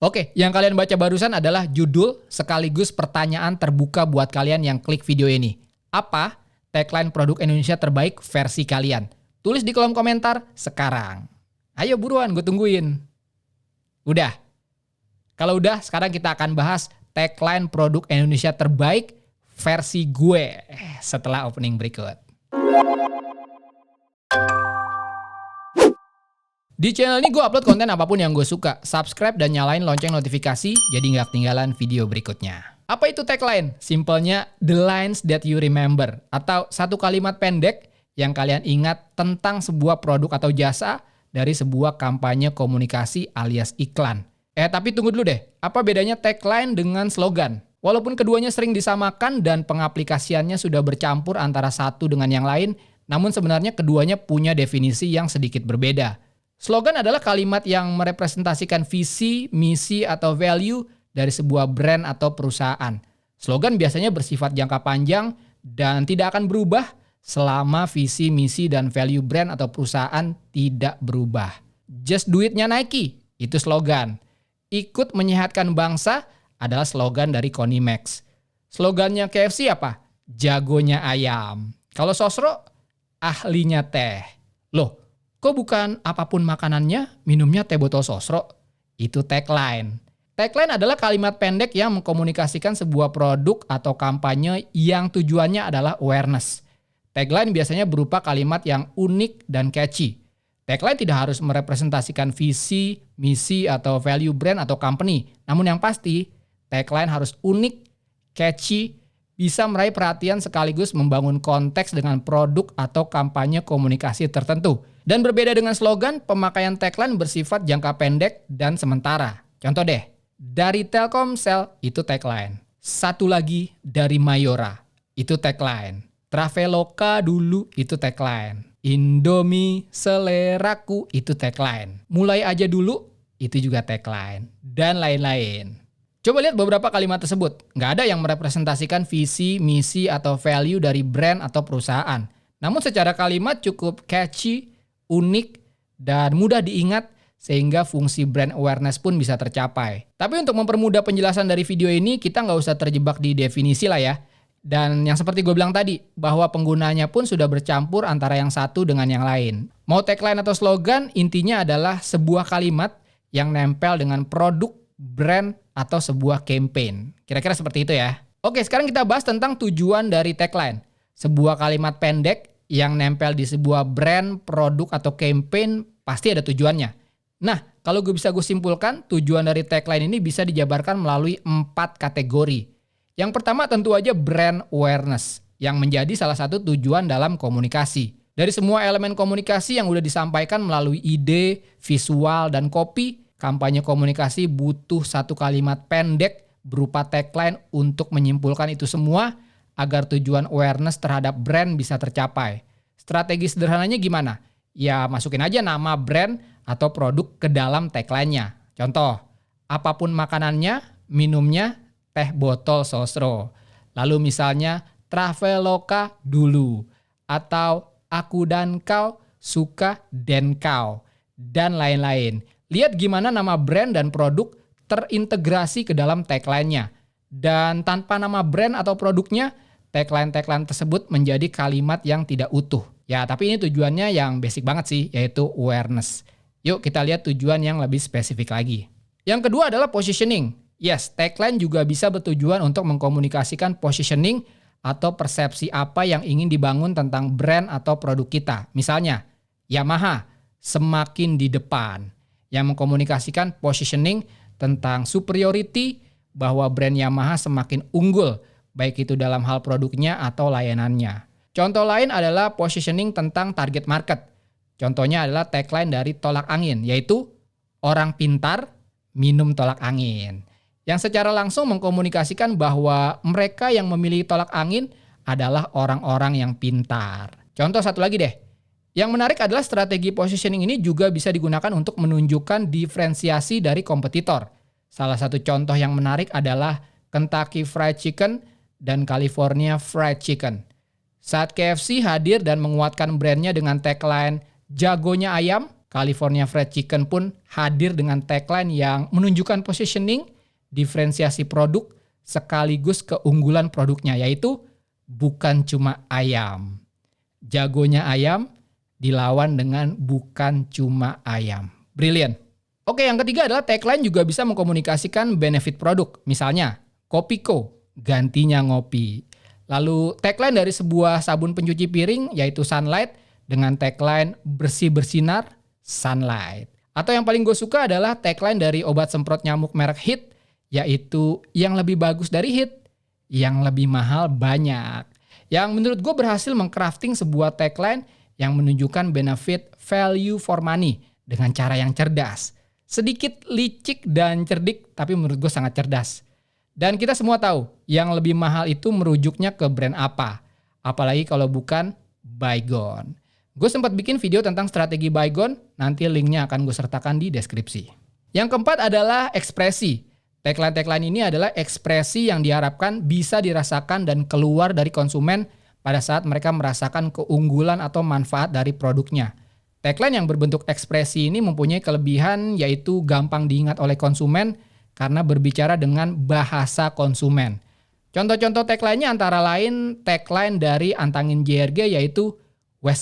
Oke, yang kalian baca barusan adalah judul sekaligus pertanyaan terbuka buat kalian yang klik video ini. Apa tagline produk Indonesia terbaik versi kalian? Tulis di kolom komentar sekarang. Ayo buruan, gue tungguin. Udah? Kalau udah, sekarang kita akan bahas tagline produk Indonesia terbaik versi gue setelah opening berikut. Di channel ini gue upload konten apapun yang gue suka. Subscribe dan nyalain lonceng notifikasi jadi nggak ketinggalan video berikutnya. Apa itu tagline? Simpelnya the lines that you remember. Atau satu kalimat pendek yang kalian ingat tentang sebuah produk atau jasa dari sebuah kampanye komunikasi alias iklan. Tapi tunggu dulu deh. Apa bedanya tagline dengan slogan? Walaupun keduanya sering disamakan dan pengaplikasiannya sudah bercampur antara satu dengan yang lain, namun sebenarnya keduanya punya definisi yang sedikit berbeda. Slogan adalah kalimat yang merepresentasikan visi, misi, atau value dari sebuah brand atau perusahaan. Slogan biasanya bersifat jangka panjang dan tidak akan berubah selama visi, misi, dan value brand atau perusahaan tidak berubah. Just do it-nya Nike, itu slogan. Ikut menyehatkan bangsa adalah slogan dari Konimax. Slogannya KFC apa? Jagonya ayam. Kalau Sosro, ahlinya teh. Loh, kok bukan apapun makanannya, minumnya teh botol Sosro? Itu tagline. Tagline adalah kalimat pendek yang mengkomunikasikan sebuah produk atau kampanye yang tujuannya adalah awareness. Tagline biasanya berupa kalimat yang unik dan catchy. Tagline tidak harus merepresentasikan visi, misi, atau value brand atau company. Namun yang pasti, tagline harus unik, catchy, bisa meraih perhatian sekaligus membangun konteks dengan produk atau kampanye komunikasi tertentu. Dan berbeda dengan slogan, pemakaian tagline bersifat jangka pendek dan sementara. Contoh deh, dari Telkomsel itu tagline. Satu lagi dari Mayora, itu tagline. Traveloka dulu itu tagline. Indomie seleraku itu tagline. Mulai aja dulu itu juga tagline. Dan lain-lain. Coba lihat beberapa kalimat tersebut. Nggak ada yang merepresentasikan visi, misi, atau value dari brand atau perusahaan. Namun secara kalimat cukup catchy, unik, dan mudah diingat sehingga fungsi brand awareness pun bisa tercapai. Tapi untuk mempermudah penjelasan dari video ini, kita nggak usah terjebak di definisi lah ya. Dan yang seperti gue bilang tadi, bahwa penggunanya pun sudah bercampur antara yang satu dengan yang lain. Mau tagline atau slogan, intinya adalah sebuah kalimat yang nempel dengan produk, brand, atau sebuah campaign. Kira-kira seperti itu ya. Oke, sekarang kita bahas tentang tujuan dari tagline. Sebuah kalimat pendek yang nempel di sebuah brand, produk, atau campaign pasti ada tujuannya. Nah, kalau gue simpulkan, tujuan dari tagline ini bisa dijabarkan melalui 4 kategori. Yang pertama tentu aja brand awareness, yang menjadi salah satu tujuan dalam komunikasi. Dari semua elemen komunikasi yang udah disampaikan melalui ide, visual, dan copy, kampanye komunikasi butuh satu kalimat pendek berupa tagline untuk menyimpulkan itu semua agar tujuan awareness terhadap brand bisa tercapai. Strategi sederhananya gimana? Ya masukin aja nama brand atau produk ke dalam tagline-nya. Contoh, apapun makanannya, minumnya teh botol Sosro. Lalu misalnya Traveloka dulu. Atau aku dan kau suka dan kau. Dan lain-lain. Lihat gimana nama brand dan produk terintegrasi ke dalam tagline-nya. Dan tanpa nama brand atau produknya, tagline-tagline tersebut menjadi kalimat yang tidak utuh. Ya, tapi ini tujuannya yang basic banget sih, yaitu awareness. Yuk kita lihat tujuan yang lebih spesifik lagi. Yang kedua adalah positioning. Yes, tagline juga bisa bertujuan untuk mengkomunikasikan positioning atau persepsi apa yang ingin dibangun tentang brand atau produk kita. Misalnya, Yamaha, semakin di depan. Yang mengkomunikasikan positioning tentang superiority bahwa brand Yamaha semakin unggul, baik itu dalam hal produknya atau layanannya. Contoh lain adalah positioning tentang target market. Contohnya adalah tagline dari Tolak Angin, yaitu orang pintar minum tolak angin. Yang secara langsung mengkomunikasikan bahwa mereka yang memilih tolak angin adalah orang-orang yang pintar. Contoh satu lagi deh. Yang menarik adalah strategi positioning ini juga bisa digunakan untuk menunjukkan diferensiasi dari kompetitor. Salah satu contoh yang menarik adalah Kentucky Fried Chicken dan California Fried Chicken. Saat KFC hadir dan menguatkan brandnya dengan tagline jagonya ayam, California Fried Chicken pun hadir dengan tagline yang menunjukkan positioning, diferensiasi produk, sekaligus keunggulan produknya, yaitu bukan cuma ayam. Jagonya ayam dilawan dengan bukan cuma ayam. Brilliant. Oke, yang ketiga adalah tagline juga bisa mengkomunikasikan benefit produk. Misalnya, Kopiko, gantinya ngopi. Lalu tagline dari sebuah sabun pencuci piring yaitu Sunlight dengan tagline bersih bersinar, Sunlight. Atau yang paling gue suka adalah tagline dari obat semprot nyamuk merek Hit, yaitu yang lebih bagus dari Hit, yang lebih mahal banyak. Yang menurut gue berhasil mengcrafting sebuah tagline yang menunjukkan benefit value for money dengan cara yang cerdas. Sedikit licik dan cerdik, tapi menurut gue sangat cerdas. Dan kita semua tahu, yang lebih mahal itu merujuknya ke brand apa. Apalagi kalau bukan Baygon. Gue sempat bikin video tentang strategi Baygon, nanti linknya akan gue sertakan di deskripsi. Yang keempat adalah ekspresi. Tagline-tagline ini adalah ekspresi yang diharapkan bisa dirasakan dan keluar dari konsumen pada saat mereka merasakan keunggulan atau manfaat dari produknya. Tagline yang berbentuk ekspresi ini mempunyai kelebihan yaitu gampang diingat oleh konsumen karena berbicara dengan bahasa konsumen. Contoh-contoh tagline-nya antara lain tagline dari Antangin JRG yaitu wes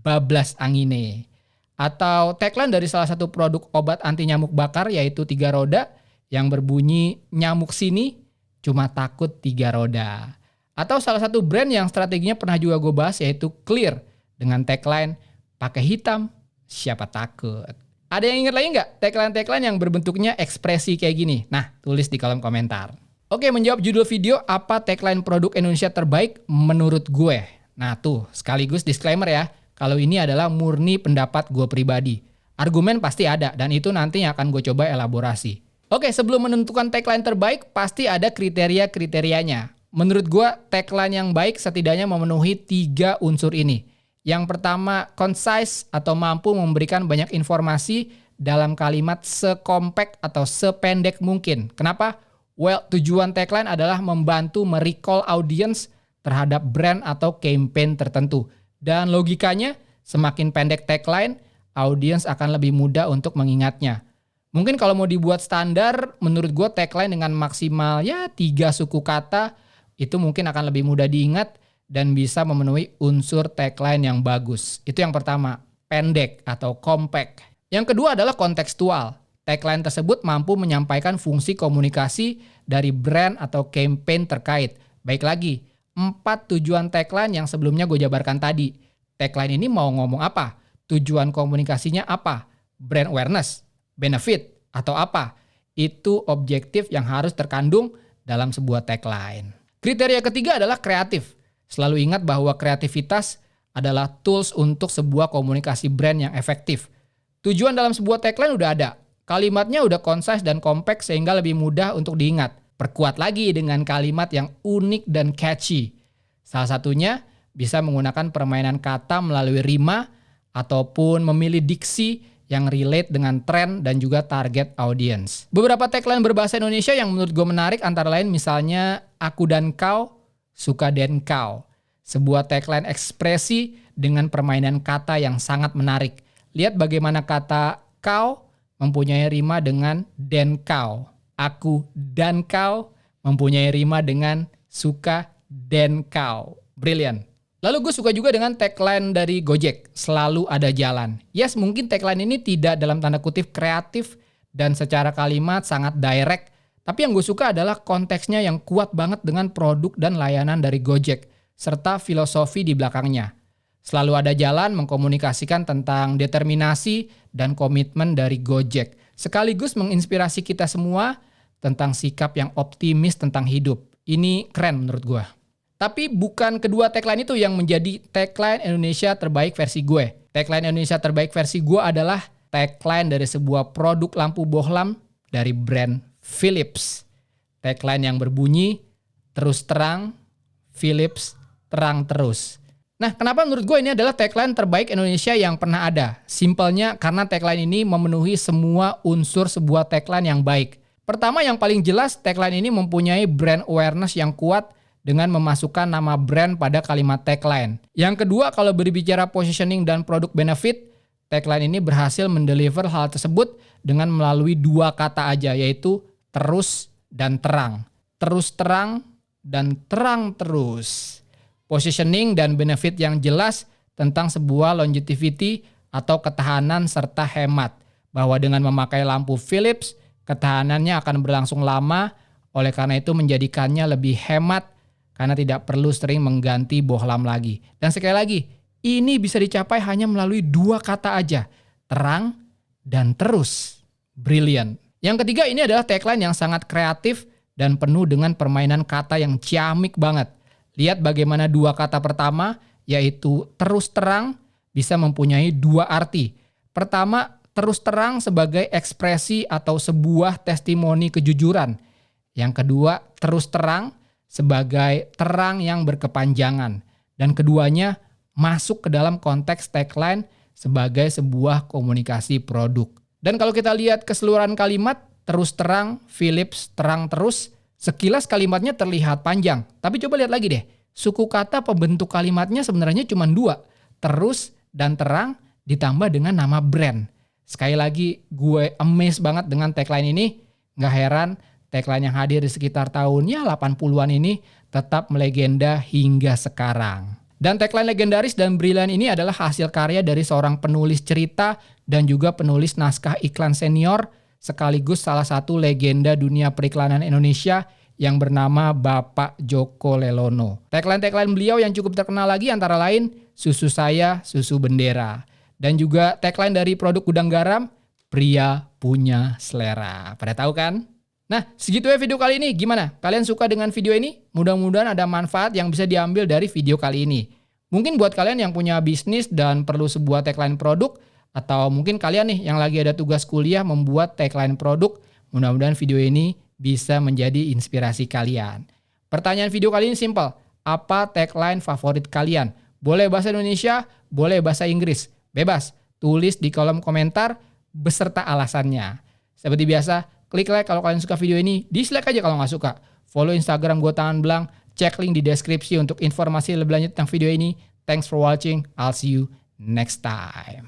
bablas angine. Atau tagline dari salah satu produk obat anti nyamuk bakar yaitu 3 roda yang berbunyi nyamuk sini cuma takut 3 roda. Atau salah satu brand yang strateginya pernah juga gue bahas yaitu Clear dengan tagline pakai hitam siapa takut. Ada yang ingat lagi nggak tagline-tagline yang berbentuknya ekspresi kayak gini? Nah, tulis di kolom komentar. Oke, menjawab judul video apa tagline produk Indonesia terbaik menurut gue. Nah tuh, sekaligus disclaimer ya, kalau ini adalah murni pendapat gue pribadi. Argumen pasti ada dan itu nanti yang akan gue coba elaborasi. Oke, sebelum menentukan tagline terbaik, pasti ada kriteria-kriterianya. Menurut gue, tagline yang baik setidaknya memenuhi 3 unsur ini. Yang pertama, concise atau mampu memberikan banyak informasi dalam kalimat sekompak atau sependek mungkin. Kenapa? Well, tujuan tagline adalah membantu merecall audience terhadap brand atau campaign tertentu. Dan logikanya, semakin pendek tagline, audience akan lebih mudah untuk mengingatnya. Mungkin kalau mau dibuat standar, menurut gue tagline dengan maksimal 3 suku kata, itu mungkin akan lebih mudah diingat dan bisa memenuhi unsur tagline yang bagus. Itu yang pertama, pendek atau compact. Yang kedua adalah kontekstual. Tagline tersebut mampu menyampaikan fungsi komunikasi dari brand atau campaign terkait. Baik lagi, 4 tujuan tagline yang sebelumnya gue jabarkan tadi. Tagline ini mau ngomong apa? Tujuan komunikasinya apa? Brand awareness, benefit, atau apa? Itu objektif yang harus terkandung dalam sebuah tagline. Kriteria ketiga adalah kreatif. Selalu ingat bahwa kreativitas adalah tools untuk sebuah komunikasi brand yang efektif. Tujuan dalam sebuah tagline udah ada. Kalimatnya udah concise dan compact sehingga lebih mudah untuk diingat. Perkuat lagi dengan kalimat yang unik dan catchy. Salah satunya bisa menggunakan permainan kata melalui rima ataupun memilih diksi yang relate dengan tren dan juga target audience. Beberapa tagline berbahasa Indonesia yang menurut gue menarik antara lain misalnya aku dan kau, suka dan kau. Sebuah tagline ekspresi dengan permainan kata yang sangat menarik. Lihat bagaimana kata kau mempunyai rima dengan dan kau. Aku dan kau mempunyai rima dengan suka dan kau. Brilliant. Lalu gue suka juga dengan tagline dari Gojek, selalu ada jalan. Yes, mungkin tagline ini tidak dalam tanda kutip kreatif dan secara kalimat sangat direct. Tapi yang gue suka adalah konteksnya yang kuat banget dengan produk dan layanan dari Gojek, serta filosofi di belakangnya. Selalu ada jalan mengkomunikasikan tentang determinasi dan komitmen dari Gojek. Sekaligus menginspirasi kita semua tentang sikap yang optimis tentang hidup. Ini keren menurut gue. Tapi bukan kedua tagline itu yang menjadi tagline Indonesia terbaik versi gue. Tagline Indonesia terbaik versi gue adalah tagline dari sebuah produk lampu bohlam dari brand Philips. Tagline yang berbunyi, terus terang, Philips terang terus. Nah, kenapa menurut gue ini adalah tagline terbaik Indonesia yang pernah ada? Simpelnya karena tagline ini memenuhi semua unsur sebuah tagline yang baik. Pertama, yang paling jelas, tagline ini mempunyai brand awareness yang kuat dengan memasukkan nama brand pada kalimat tagline. Yang kedua, kalau berbicara positioning dan produk benefit, tagline ini berhasil mendeliver hal tersebut dengan melalui 2 kata aja, yaitu terus dan terang. Terus terang dan terang terus. Positioning dan benefit yang jelas tentang sebuah longevity atau ketahanan serta hemat. Bahwa dengan memakai lampu Philips, ketahanannya akan berlangsung lama, oleh karena itu menjadikannya lebih hemat karena tidak perlu sering mengganti bohlam lagi. Dan sekali lagi, ini bisa dicapai hanya melalui 2 kata aja, terang dan terus. Brilliant. Yang ketiga ini adalah tagline yang sangat kreatif dan penuh dengan permainan kata yang ciamik banget. Lihat bagaimana 2 kata pertama, yaitu terus terang, bisa mempunyai 2 arti. Pertama, terus terang sebagai ekspresi atau sebuah testimoni kejujuran. Yang kedua, terus terang sebagai terang yang berkepanjangan. Dan keduanya masuk ke dalam konteks tagline sebagai sebuah komunikasi produk. Dan kalau kita lihat keseluruhan kalimat, terus terang, Philips, terang terus, sekilas kalimatnya terlihat panjang. Tapi coba lihat lagi deh, suku kata pembentuk kalimatnya sebenarnya cuma 2. Terus dan terang ditambah dengan nama brand. Sekali lagi, gue amazed banget dengan tagline ini. Nggak heran, tagline yang hadir di sekitar tahunnya 80-an ini tetap melegenda hingga sekarang. Dan tagline legendaris dan brilian ini adalah hasil karya dari seorang penulis cerita dan juga penulis naskah iklan senior, sekaligus salah satu legenda dunia periklanan Indonesia yang bernama Bapak Joko Lelono. Tagline-tagline beliau yang cukup terkenal lagi antara lain Susu Saya, Susu Bendera. Dan juga tagline dari produk Gudang Garam, Pria Punya Selera. Pada tahu kan? Nah, segitu ya video kali ini. Gimana? Kalian suka dengan video ini? Mudah-mudahan ada manfaat yang bisa diambil dari video kali ini. Mungkin buat kalian yang punya bisnis dan perlu sebuah tagline produk, atau mungkin kalian nih yang lagi ada tugas kuliah membuat tagline produk, mudah-mudahan video ini bisa menjadi inspirasi kalian. Pertanyaan video kali ini simpel. Apa tagline favorit kalian? Boleh bahasa Indonesia, boleh bahasa Inggris. Bebas, tulis di kolom komentar beserta alasannya. Seperti biasa, klik like kalau kalian suka video ini, dislike aja kalau nggak suka. Follow Instagram gue Tangan Belang, cek link di deskripsi untuk informasi lebih lanjut tentang video ini. Thanks for watching, I'll see you next time.